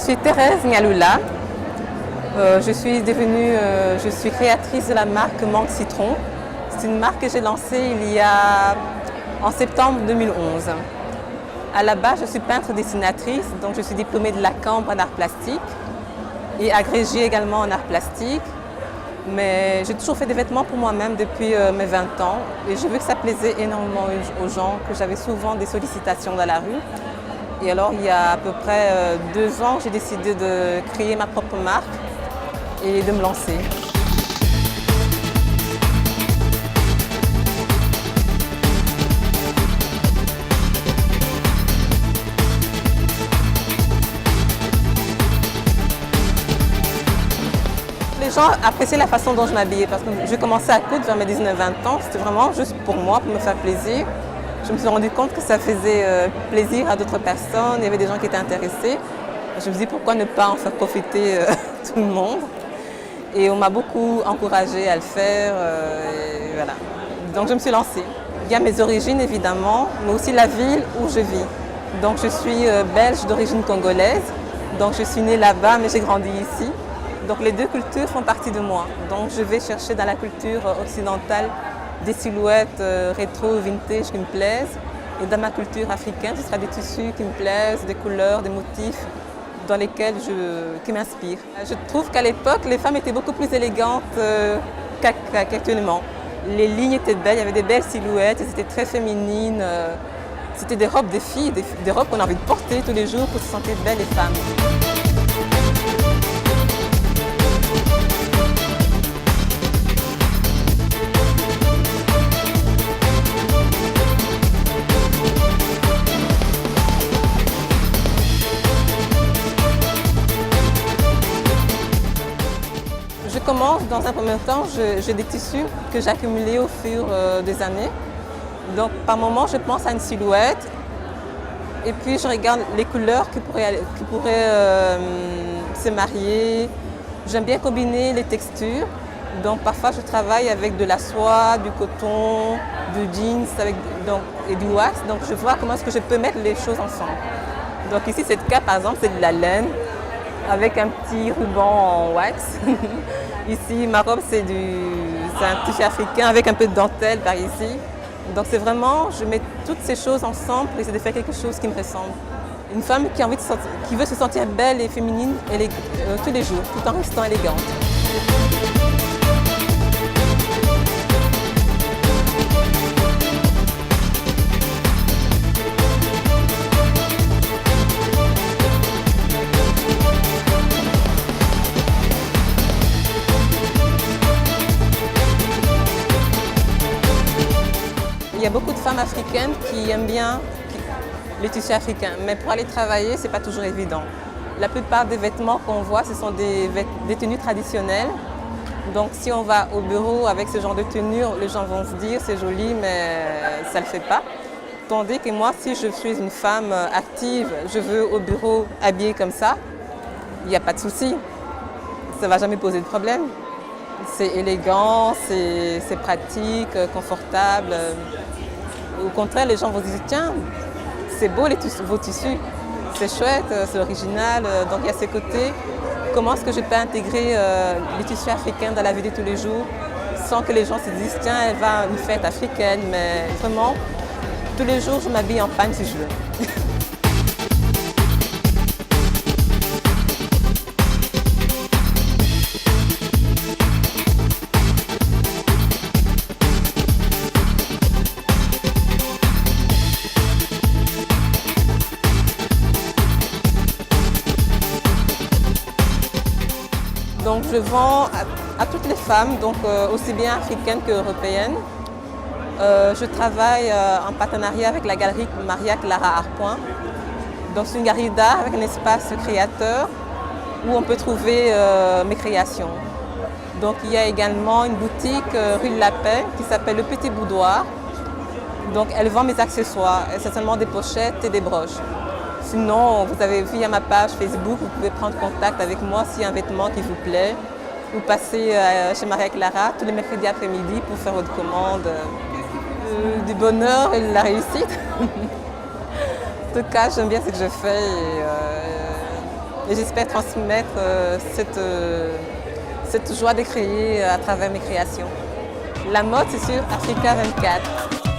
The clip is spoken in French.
suis Thérèse Nialoula. Je suis créatrice de la marque Mangue Citron. C'est une marque que j'ai lancée en septembre 2011. À la base, je suis peintre dessinatrice, donc je suis diplômée de la Cambre en art plastique et agrégée également en art plastique. Mais j'ai toujours fait des vêtements pour moi-même depuis mes 20 ans et j'ai vu que ça plaisait énormément aux gens, que j'avais souvent des sollicitations dans la rue. Et alors, il y a à peu près 2 ans, j'ai décidé de créer ma propre marque et de me lancer. Les gens appréciaient la façon dont je m'habillais parce que j'ai commencé à coudre vers mes 19-20 ans. C'était vraiment juste pour moi, pour me faire plaisir. Je me suis rendu compte que ça faisait plaisir à d'autres personnes. Il y avait des gens qui étaient intéressés. Je me suis dit pourquoi ne pas en faire profiter tout le monde. Et on m'a beaucoup encouragée à le faire. Et voilà. Donc je me suis lancée. Il y a mes origines évidemment, mais aussi la ville où je vis. Donc je suis belge d'origine congolaise. Donc je suis née là-bas, mais j'ai grandi ici. Donc les deux cultures font partie de moi. Donc je vais chercher dans la culture occidentale des silhouettes rétro, vintage qui me plaisent. Et dans ma culture africaine, ce sera des tissus qui me plaisent, des couleurs, des motifs qui m'inspirent. Je trouve qu'à l'époque, les femmes étaient beaucoup plus élégantes qu'actuellement. Les lignes étaient belles, il y avait des belles silhouettes, c'était très féminine. C'était des robes des filles, des robes qu'on a envie de porter tous les jours pour se sentir belle et femme. Je commence dans un premier temps, j'ai des tissus que j'ai accumulés au fur des années. Donc par moment, je pense à une silhouette et puis je regarde les couleurs qui pourraient se marier. J'aime bien combiner les textures. Donc parfois, je travaille avec de la soie, du coton, du jeans et du wax. Donc je vois comment est-ce que je peux mettre les choses ensemble. Donc ici, c'est le cas, par exemple, c'est de la laine avec un petit ruban en wax. Ici, ma robe, c'est un tissu africain avec un peu de dentelle par ici. Donc c'est vraiment, je mets toutes ces choses ensemble pour essayer de faire quelque chose qui me ressemble. Une femme qui veut se sentir belle et féminine tous les jours, tout en restant élégante. Il y a beaucoup de femmes africaines qui aiment bien les tissus africains, mais pour aller travailler, ce n'est pas toujours évident. La plupart des vêtements qu'on voit, ce sont des tenues traditionnelles. Donc si on va au bureau avec ce genre de tenue, les gens vont se dire c'est joli, mais ça ne le fait pas. Tandis que moi, si je suis une femme active, je veux au bureau habillée comme ça, il n'y a pas de souci. Ça ne va jamais poser de problème. C'est élégant, c'est pratique, confortable. Au contraire, les gens vont se dire tiens, c'est beau vos tissus, c'est chouette, c'est original. Donc il y a ce côté, comment est-ce que je peux intégrer les tissus africains dans la vie de tous les jours sans que les gens se disent tiens, elle va à une fête africaine, mais vraiment, tous les jours, je m'habille en femme si je veux. Donc je vends à toutes les femmes, donc aussi bien africaines qu'européennes. Je travaille en partenariat avec la galerie Maria Clara Arpoint. Donc c'est une galerie d'art avec un espace créateur où on peut trouver mes créations. Donc il y a également une boutique rue de la Paix qui s'appelle Le Petit Boudoir. Donc elle vend mes accessoires, essentiellement des pochettes et des broches. Sinon, vous avez vu à ma page Facebook, vous pouvez prendre contact avec moi s'il y a un vêtement qui vous plaît. Ou passer chez Maria Clara tous les mercredis après-midi pour faire votre commande. Du bonheur et de la réussite. En tout cas, j'aime bien ce que je fais et Et j'espère transmettre cette joie de créer à travers mes créations. La mode, c'est sur Africa 24.